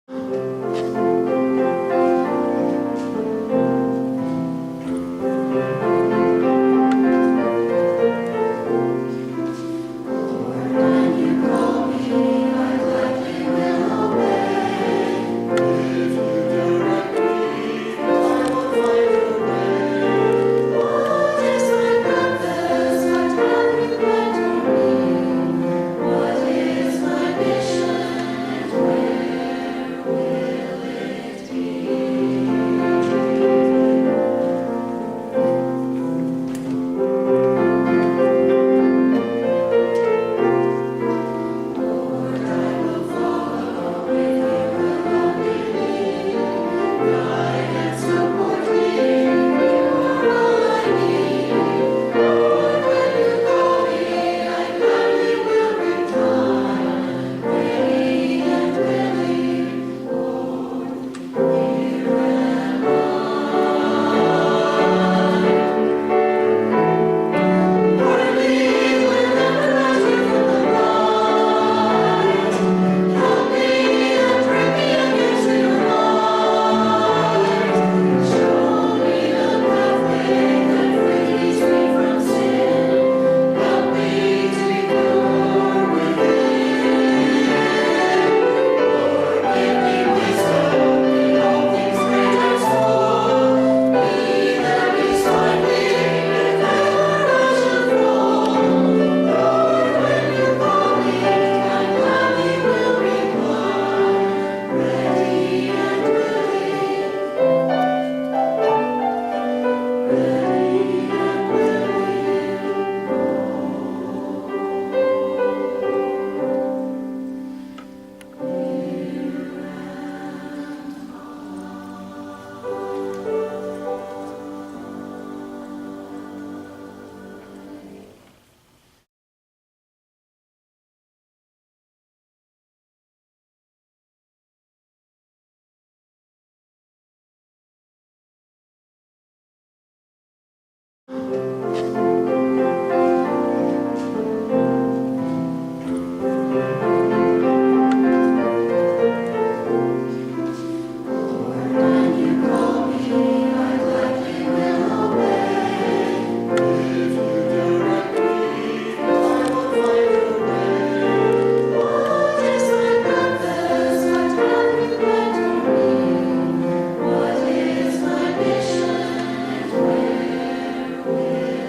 What is my mission and where will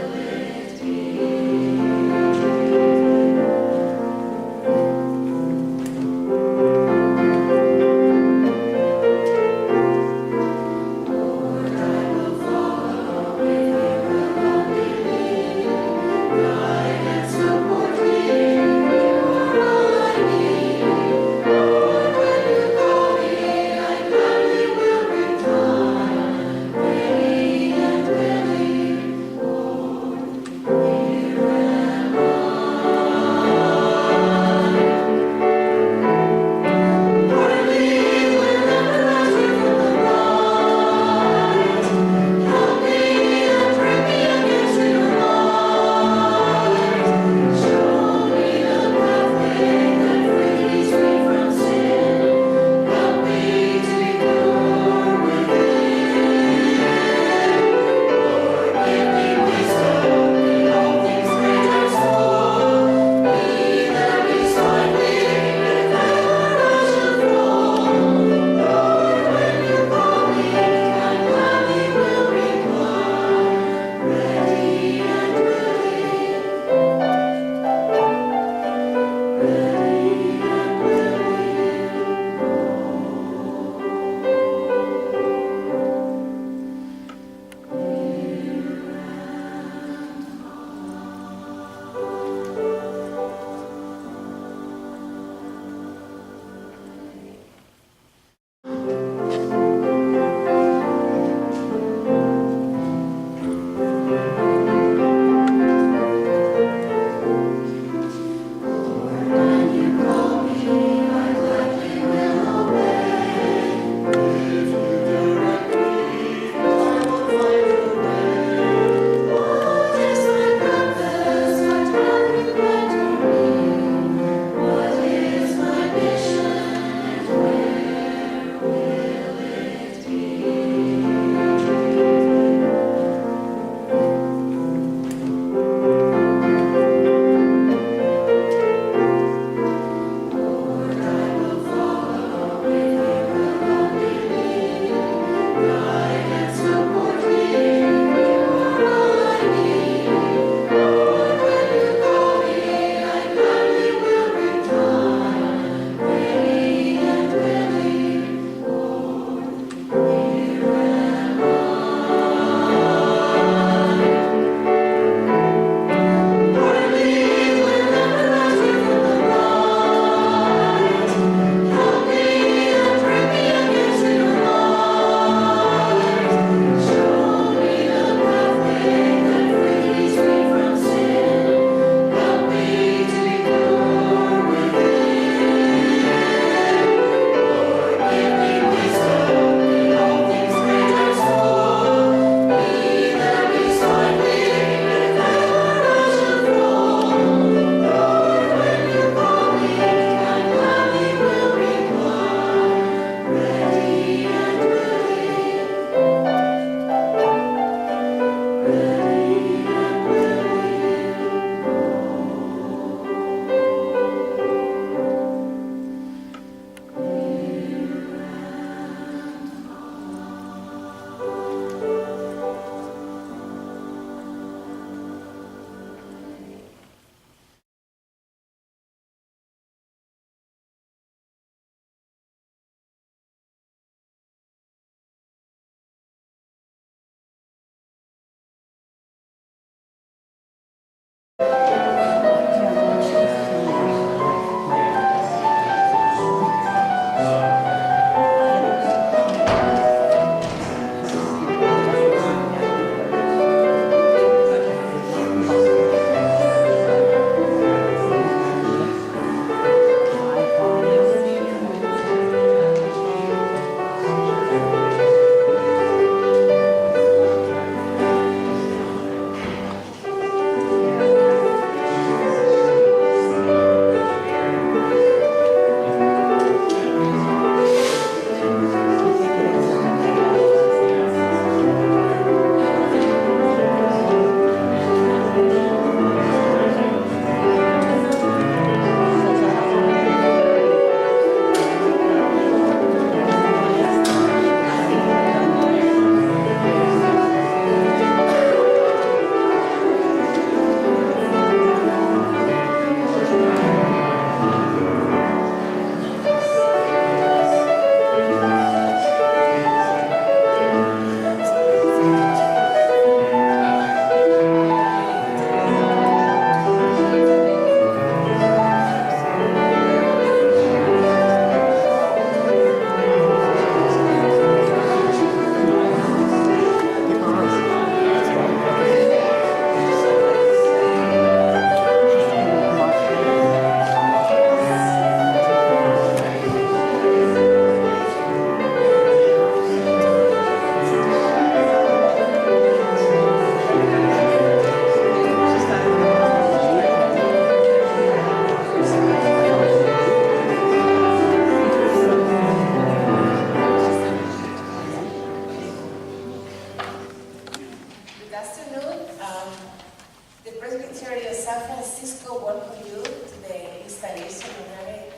welcome you to the installation of Reverend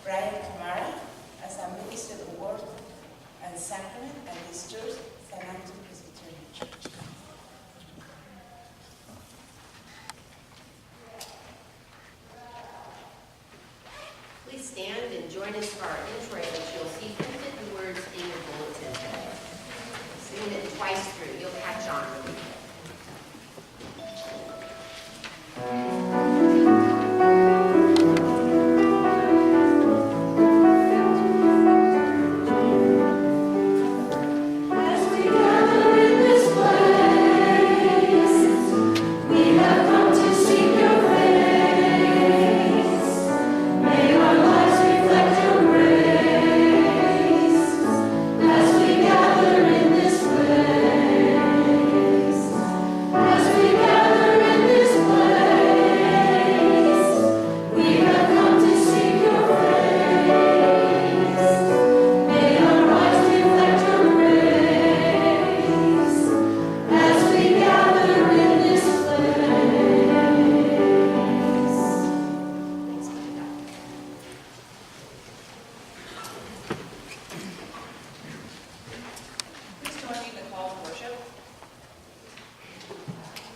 Brian Camara as a minister of the Word and Sacrament at this church, Saint Andrew Presbyterian Church. Please stand and join us for our intro, which you'll see printed in words in your bulletin. Sing it twice through. You'll catch on.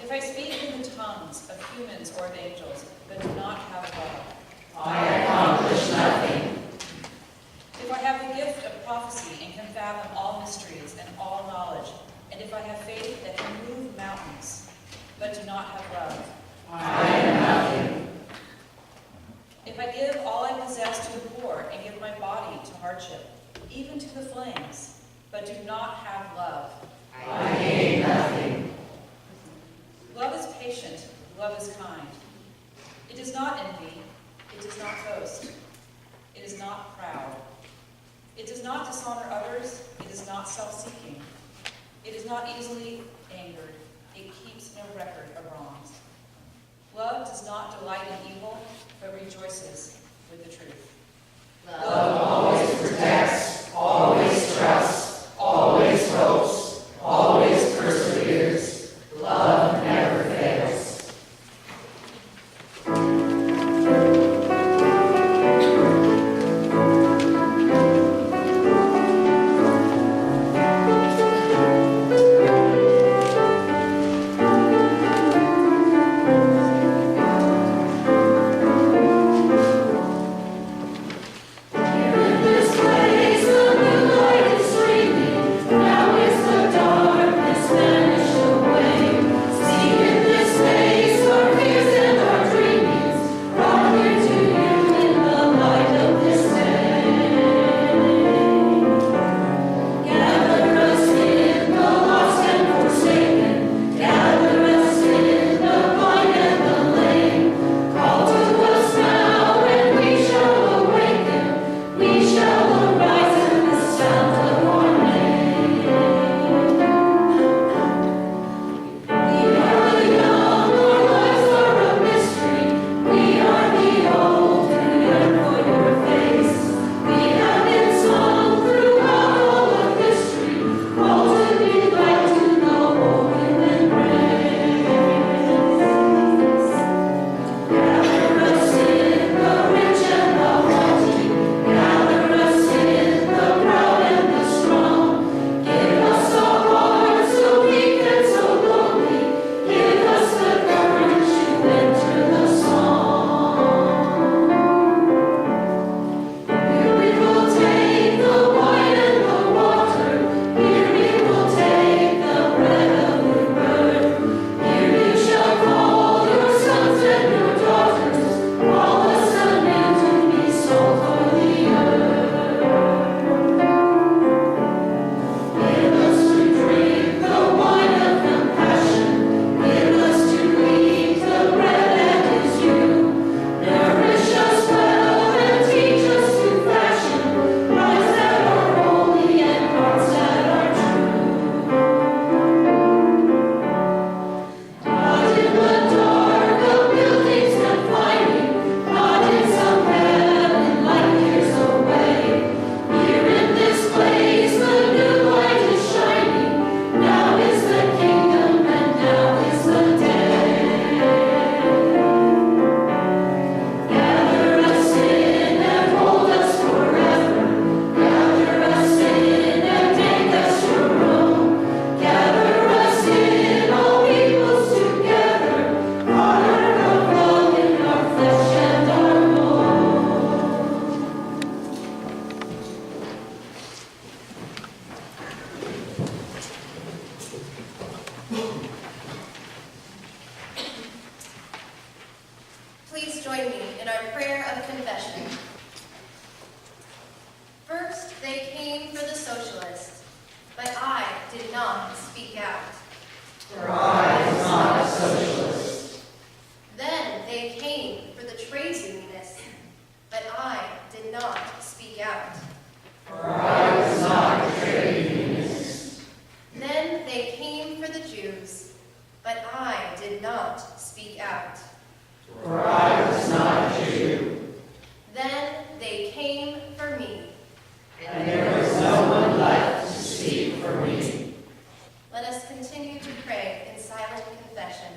If I speak in the tongues of humans or of angels, but do not have love, I accomplish nothing. if I have the gift of prophecy and can fathom all mysteries and all knowledge, and if I have faith that can move mountains, but do not have love, I am nothing. if I give all I possess to the poor and give my body to hardship, even to the flames, but do not have love, I gain nothing. Love is patient, love is kind. It does not envy, it does not boast, it is not proud. It does not dishonor others, it is not self-seeking. It is not easily angered, it keeps no record of wrongs. Love does not delight in evil, but rejoices with the truth. Love always protects, always trusts, always hopes, always perseveres. Love never fails. Here in this place. Please join me in our prayer of confession. First, they came for the socialists, but I did not speak out. For I was not a socialist. Then they came for the trade unionists, but I did not speak out. For I was not a trade unionist. Then they came for the Jews, but I did not speak out. For I was not a Jew. Then they came for me. And there was no one left to speak for me. Let us continue to pray in silent confession.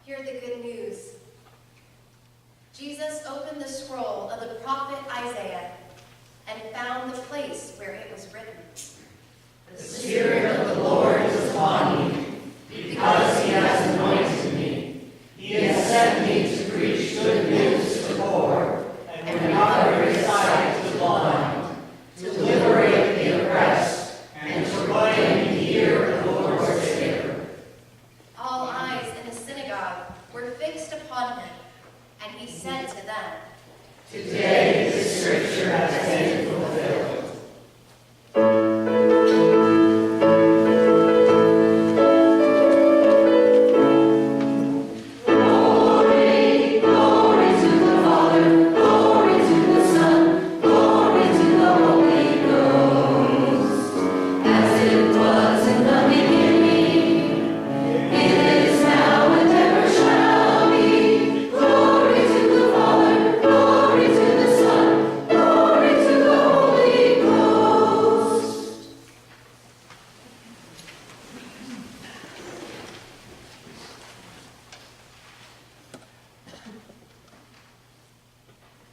Hear the good news. Jesus opened the scroll of the prophet Isaiah and found the place where it was written. The Spirit of the Lord is upon me, because he has anointed me. He has sent me to preach good news to the poor, and recover his sight to the blind, to liberate the oppressed, and to proclaim the year of the Lord's favor. All eyes in the synagogue were fixed upon him, and he said to them, Today this scripture has been fulfilled.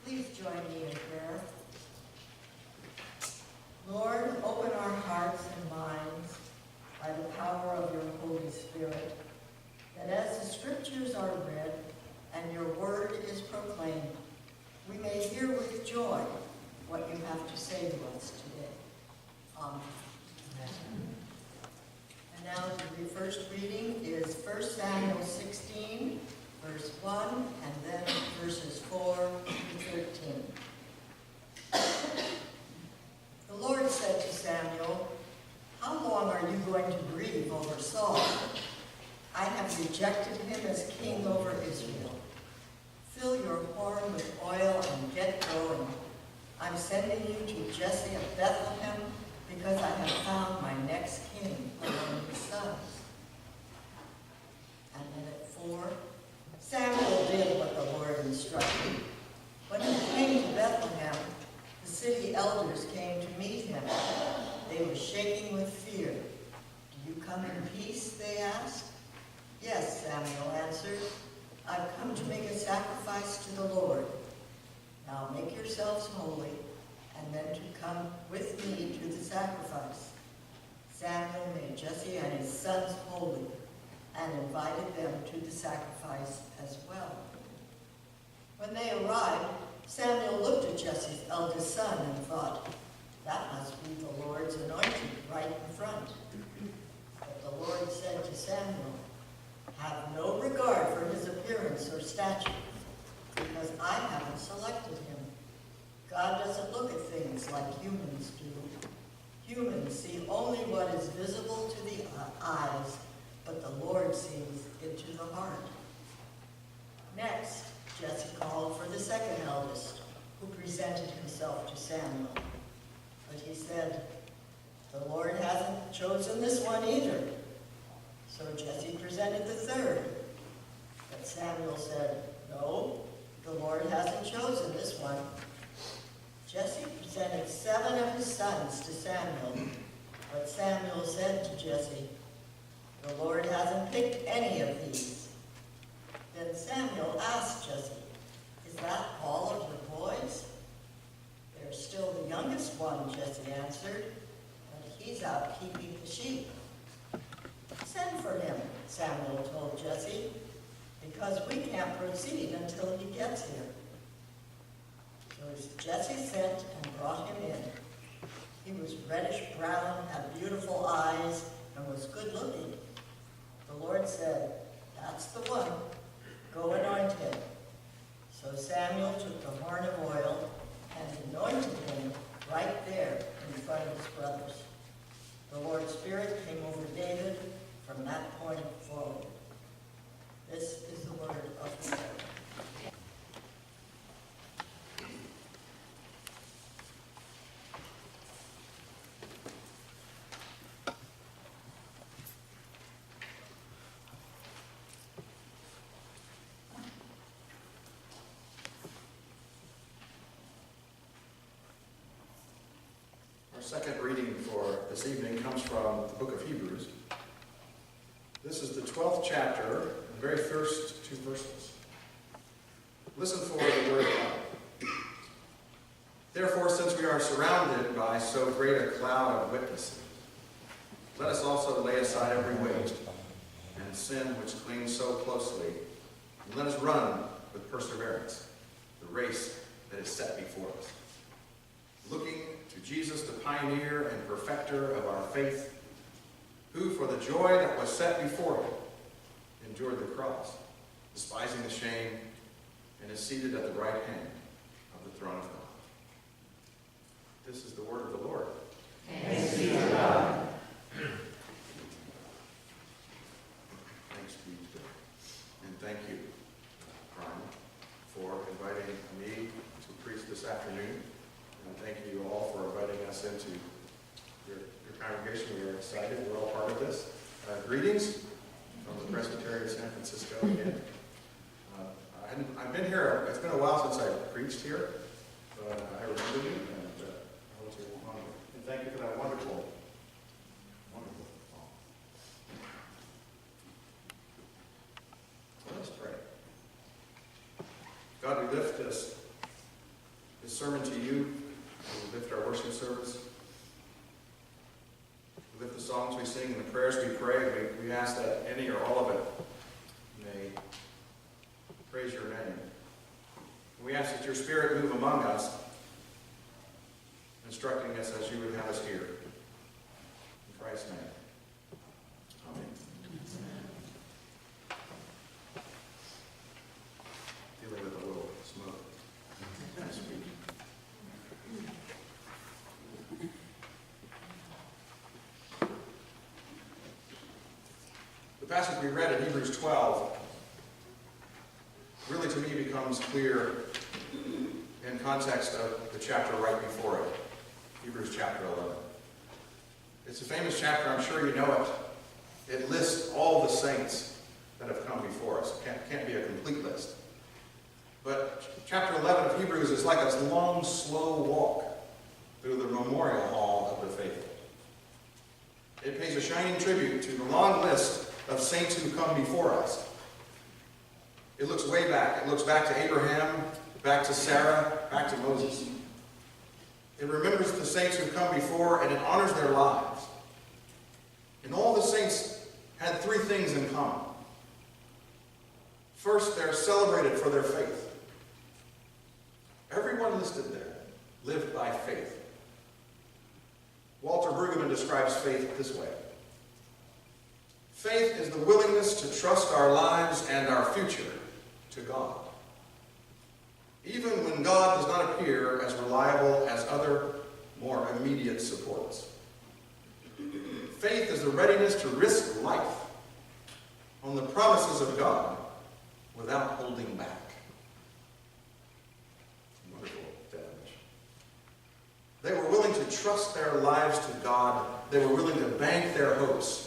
Please join me in prayer. Lord, open our hearts and minds by the power of your Holy Spirit, that as the scriptures are read and your word is proclaimed, we may hear with joy what you have to say to us today. Amen. And now the first reading is 1 Samuel 16, verse 1, and then verses 4 through 13. The Lord said to Samuel, "How long are you going to grieve over Saul? I have rejected him as king over Israel. Fill your horn with oil and get going. I'm sending you to Jesse of Bethlehem because I have found my next king among his sons." And then at 4, Samuel did what the Lord instructed. When he came to Bethlehem, the city elders came to meet him. They were shaking with fear. "Do you come in peace?" they asked. "Yes," Samuel answered. "I've come to make a sacrifice to the Lord. Now make yourselves holy, and then to come with me to the sacrifice." Samuel made Jesse and his sons holy and invited them to the sacrifice as well. When they arrived, Samuel looked at Jesse's eldest son and thought, "That must be the Lord's anointed right in front." But the Lord said to Samuel, "Have no regard for his appearance or stature, because I haven't selected him. God doesn't look at things like humans do. Humans see only what is visible to the eyes, but the Lord sees into the heart." Next, Jesse called for the second eldest, who presented himself to Samuel. But he said, "The Lord hasn't chosen this one either." So Jesse presented the third. But Samuel said, "No, the Lord hasn't chosen this one." Jesse presented 7 of his sons to Samuel. But Samuel said to Jesse, "The Lord hasn't picked any of these." Then Samuel asked Jesse, "Is that all of your boys?" "They're still the youngest one," Jesse answered, "but he's out keeping the sheep." "Send for Samuel told Jesse, because we can't proceed until he gets here. So Jesse sent and brought him in. He was reddish brown, had beautiful eyes, and was good looking. The Lord said, "That's the one. Go anoint him." So Samuel took the horn of oil and anointed him right there in front of his brothers. The Lord's Spirit came over David from that point forward. This is the word of the Lord. Our second reading for this evening comes from the book of Hebrews. This is the 12th chapter, the very first 2 verses. Listen for the word of God. Therefore, since we are surrounded by so great a cloud of witnesses, let us also lay aside every weight and sin which clings so closely, and let us run with perseverance the race that is set before us, looking to Jesus, the pioneer and perfecter of our faith, who for the joy that was set before him endured the cross, despising the shame, and is seated at the right hand of the throne of God. This is the word of the Lord. Thanks be to God. Thanks be to God. And thank you, Brian, for inviting me to preach this afternoon. And thank you all for inviting us into your congregation. We are excited. We're all part of this. Greetings from the Presbyterian San Francisco again. I've been here. It's been a while since I preached here, but I remember you, and I want to honor you. And thank you for that wonderful song. Let us pray. God, we lift this sermon to you. We lift our worship service. We lift the songs we sing and the prayers we pray. We ask that any or all of it may praise your name. We ask that your Spirit move among us, instructing us as you would have us here. In Christ's name. Amen. Dealing with a little smoke. Nice week. The passage we read in Hebrews 12 really to me becomes clear in context of the chapter right before it, Hebrews chapter 11. It's a famous chapter, I'm sure you know it. It lists all the saints that have come before us. It can't be a complete list. But chapter 11 of Hebrews is like a long, slow walk through the memorial hall of the faithful. It pays a shining tribute to the long list of saints who come before us. It looks way back. It looks back to Abraham, back to Sarah, back to Moses. It remembers the saints who come before, and it honors their lives. And all the saints had 3 things in common. First, they're celebrated for their faith. Everyone listed there lived by faith. Walter Brueggemann describes faith this way. Faith is the willingness to trust our lives and our future to God, even when God does not appear as reliable as other, more immediate supports. Faith is the readiness to risk life on the promises of God without holding back. Wonderful definition. They were willing to trust their lives to God. They were willing to bank their hopes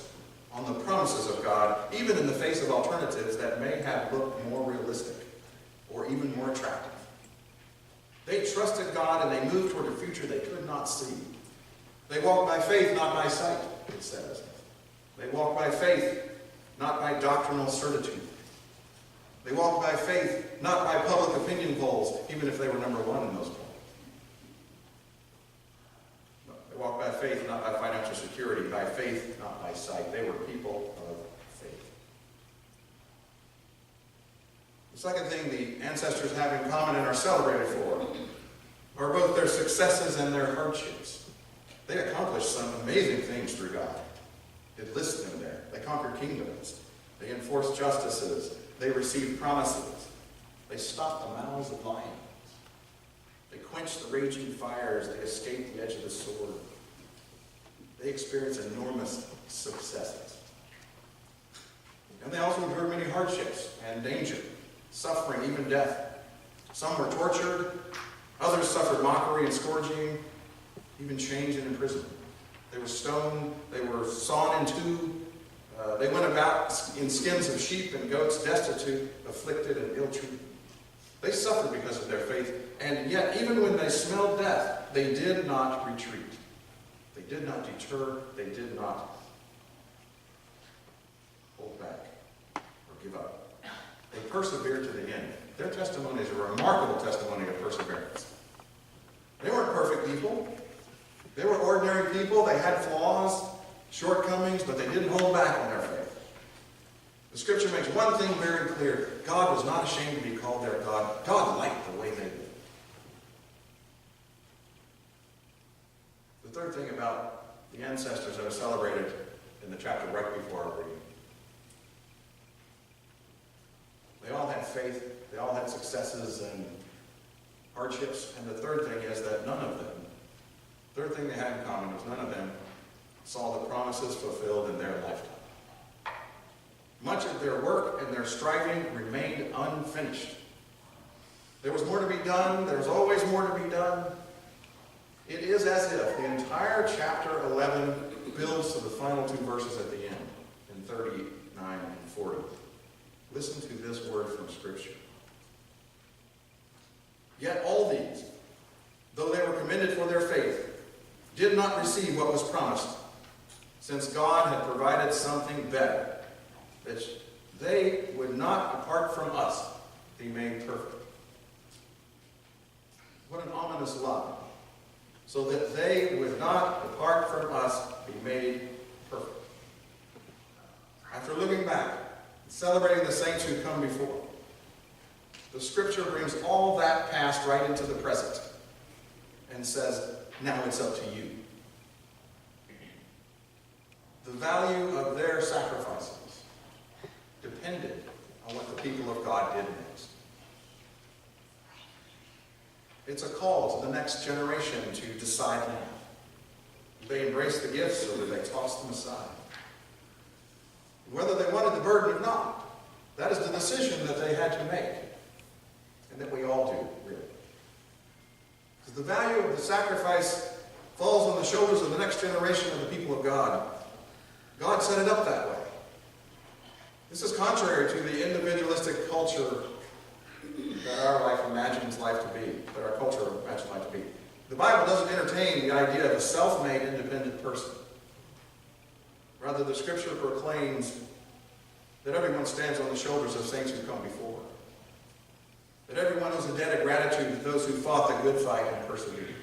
on the promises of God, even in the face of alternatives that may have looked more realistic or even more attractive. They trusted God and they moved toward a future they could not see. They walked by faith, not by sight, it says. They walked by faith, not by doctrinal certitude. They walked by faith, not by public opinion polls, even if they were number 1 in those polls. They walked by faith, not by financial security, by faith, not by sight. They were people of faith. The second thing the ancestors have in common and are celebrated for are both their successes and their hardships. They accomplished some amazing things through God. It lists them there. They conquered kingdoms. They enforced justices. They received promises. They stopped the mouths of lions. They quenched the raging fires. They escaped the edge of the sword. They experienced enormous successes. And they also endured many hardships and danger, suffering, even death. Some were tortured. Others suffered mockery and scourging, even chains and imprisonment. They were stoned. They were sawn in two. They went about in skins of sheep and goats, destitute, afflicted, and ill-treated. They suffered because of their faith, and yet, even when they smelled death, they did not retreat. They did not deter. They did not hold back or give up. They persevered to the end. Their testimony is a remarkable testimony of perseverance. They weren't perfect people. They were ordinary people. They had flaws, shortcomings, but they didn't hold back on their faith. The scripture makes one thing very clear. God was not ashamed to be called their God. God liked the way they lived. The third thing about the ancestors that are celebrated in the chapter right before our reading. They all had faith. They all had successes and hardships. And the third thing is that third thing they had in common was none of them saw the promises fulfilled in their lifetime. Much of their work and their striving remained unfinished. There was more to be done. There was always more to be done. It is as if the entire chapter 11 builds to the final two verses at the end, in 39 and 40. Listen to this word from Scripture. Yet all these, though they were commended for their faith, did not receive what was promised, since God had provided something better, that they would not, apart from us, be made perfect. What an ominous lie. So that they would not, apart from us, be made perfect. After looking back, celebrating the saints who come before, the scripture brings all that past right into the present and says, now it's up to you. The value of their sacrifices depended on what the people of God did next. It's a call to the next generation to decide now. They embraced the gifts or did they toss them aside? Whether they wanted the burden or not, that is the decision that they had to make. And that we all do, really. Because the value of the sacrifice falls on the shoulders of the next generation of the people of God. God set it up that way. This is contrary to the individualistic culture that our life imagines life to be, that our culture imagines life to be. The Bible doesn't entertain the idea of a self-made, independent person. Rather, the Scripture proclaims that everyone stands on the shoulders of saints who come before. That everyone owes a debt of gratitude to those who fought the good fight and persevered.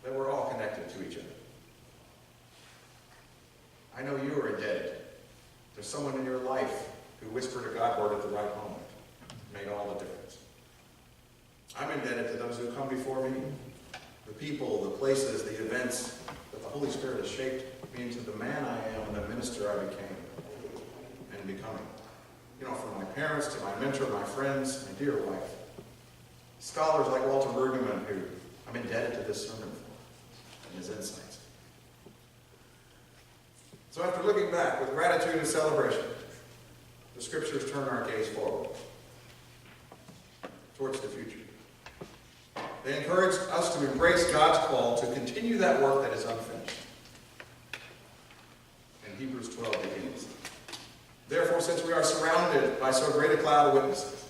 That we're all connected to each other. I know you are indebted. There's someone in your life who whispered a God word at the right moment. Made all the difference. I'm indebted to those who come before me. The people, the places, the events that the Holy Spirit has shaped me into the man I am and the minister I became and becoming. From my parents to my mentor, my friends, my dear wife. Scholars like Walter Brueggemann, who I'm indebted to this sermon for, and his insights. So after looking back with gratitude and celebration, the Scriptures turn our gaze forward, towards the future. They encourage us to embrace God's call to continue that work that is unfinished. And Hebrews 12 begins. Therefore, since we are surrounded by so great a cloud of witnesses,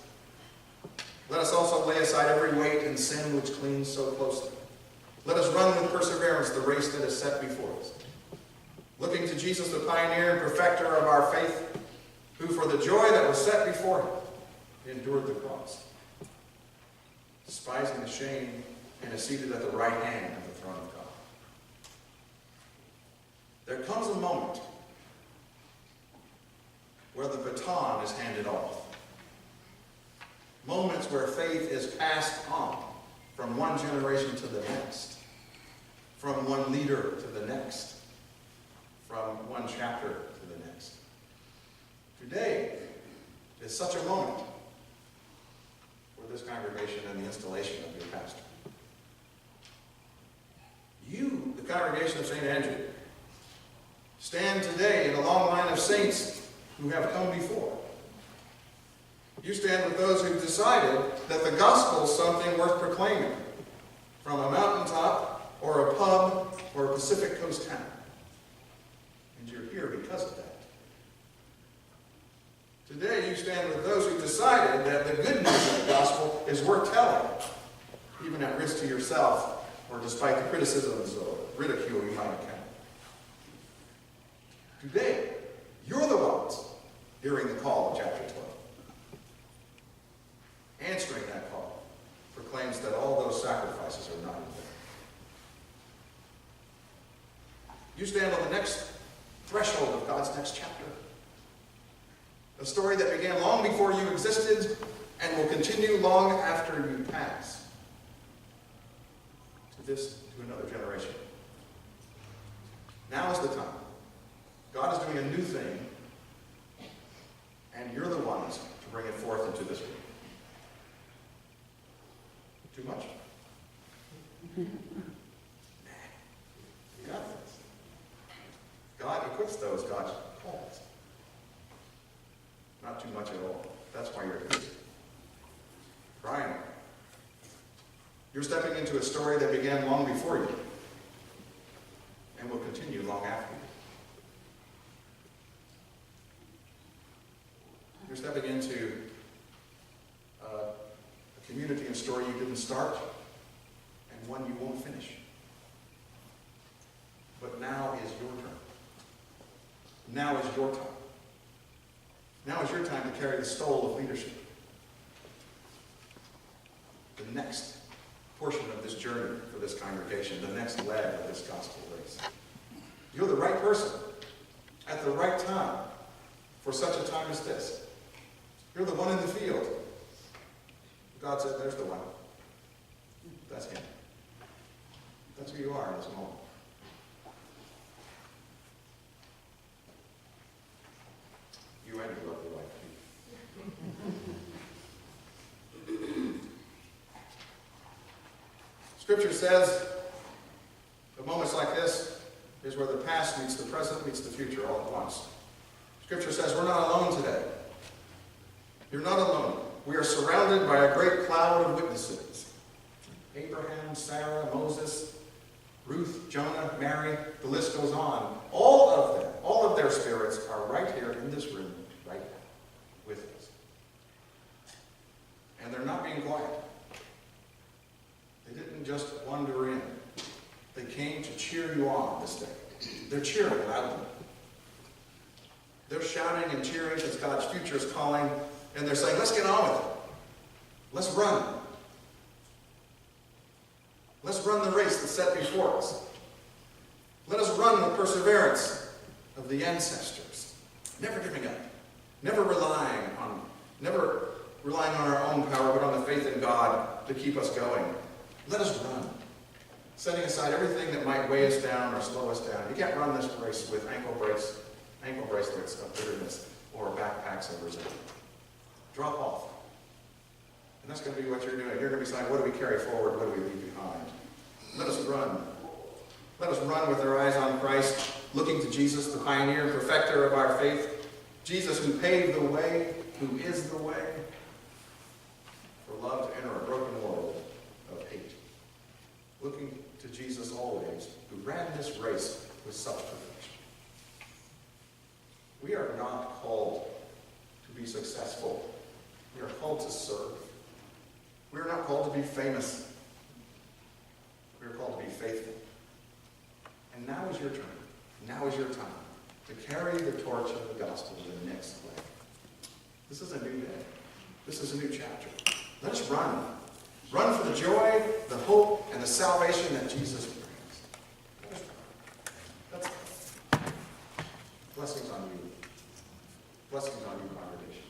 let us also lay aside every weight and sin which clings so closely. Let us run with perseverance the race that is set before us, looking to Jesus, the pioneer and perfecter of our faith, who for the joy that was set before him endured the cross, despising the shame, and is seated at the right hand of the throne of God. There comes a moment where the baton is handed off. Moments where faith is passed on from one generation to the next, from one leader to the next, from one chapter to the next. Today is such a moment for this congregation and the installation of your pastor. You, the congregation of Saint Andrew, stand today in a long line of saints who have come before. You stand with those who've decided that the gospel is something worth proclaiming from a mountaintop or a pub or a Pacific Coast town. And you're here because of that. Today you stand with those who decided that the good news of the gospel is worth telling, even at risk to yourself or despite the criticisms or ridicule you might encounter. Today, you're the ones hearing the call of chapter 12. Answering that call proclaims that all those sacrifices are not in vain. You stand on the next threshold of God's next chapter. A story that began long before you existed and will continue long after you pass. To another generation. Now is the time. God is doing a new thing, and you're the ones to bring it forth into this world. Too much? You got this. God equips those God calls. Not too much at all. That's why you're here. Brian, you're stepping into a story that began long before you and will continue long after you. You're stepping into a community and story you didn't start and one you won't finish. But now is your turn. Now is your time. Now is your time to carry the stole of leadership. The next portion of this journey for this congregation, the next leg of this gospel race. You're the right person at the right time for such a time as this. You're the one in the field. God said, there's the one. That's him. That's who you are in this moment. You and your lovely wife. Scripture says that moments like this is where the past meets the present, meets the future all at once. Scripture says we're not alone today. You're not alone. We are surrounded by a great cloud of witnesses. Abraham, Sarah, Moses, Ruth, Jonah, Mary, the list goes on. All of them, all of their spirits are right here in this room, right now, with us. And they're not being quiet. They didn't just wander in. They came to cheer you on this day. They're cheering loudly. They're shouting and cheering because God's future is calling, and they're saying, let's get on with it. Let's run. Let's run the race that's set before us. Let us run with perseverance of the ancestors. Never giving up. Never relying on our own power, but on the faith in God to keep us going. Let us run. Setting aside everything that might weigh us down or slow us down. You can't run this race with ankle bracelets of bitterness or backpacks of resentment. Drop off. And that's going to be what you're doing. You're going to be saying, what do we carry forward? What do we leave behind? Let us run. Let us run with our eyes on Christ, looking to Jesus, the pioneer and perfecter of our faith. Jesus who paved the way, who is the way for love to enter a broken world of hate. Looking to Jesus always, who ran this race with such perfection. We are not called to be successful. We are called to serve. We are not called to be famous. We are called to be faithful. And now is your turn. Now is your time to carry the torch of the gospel to the next way. This is a new day. This is a new chapter. Let us run. Run for the joy, the hope, and the salvation that Jesus brings. Let us run. Let's pray. Blessings on you. Blessings on you, congregation.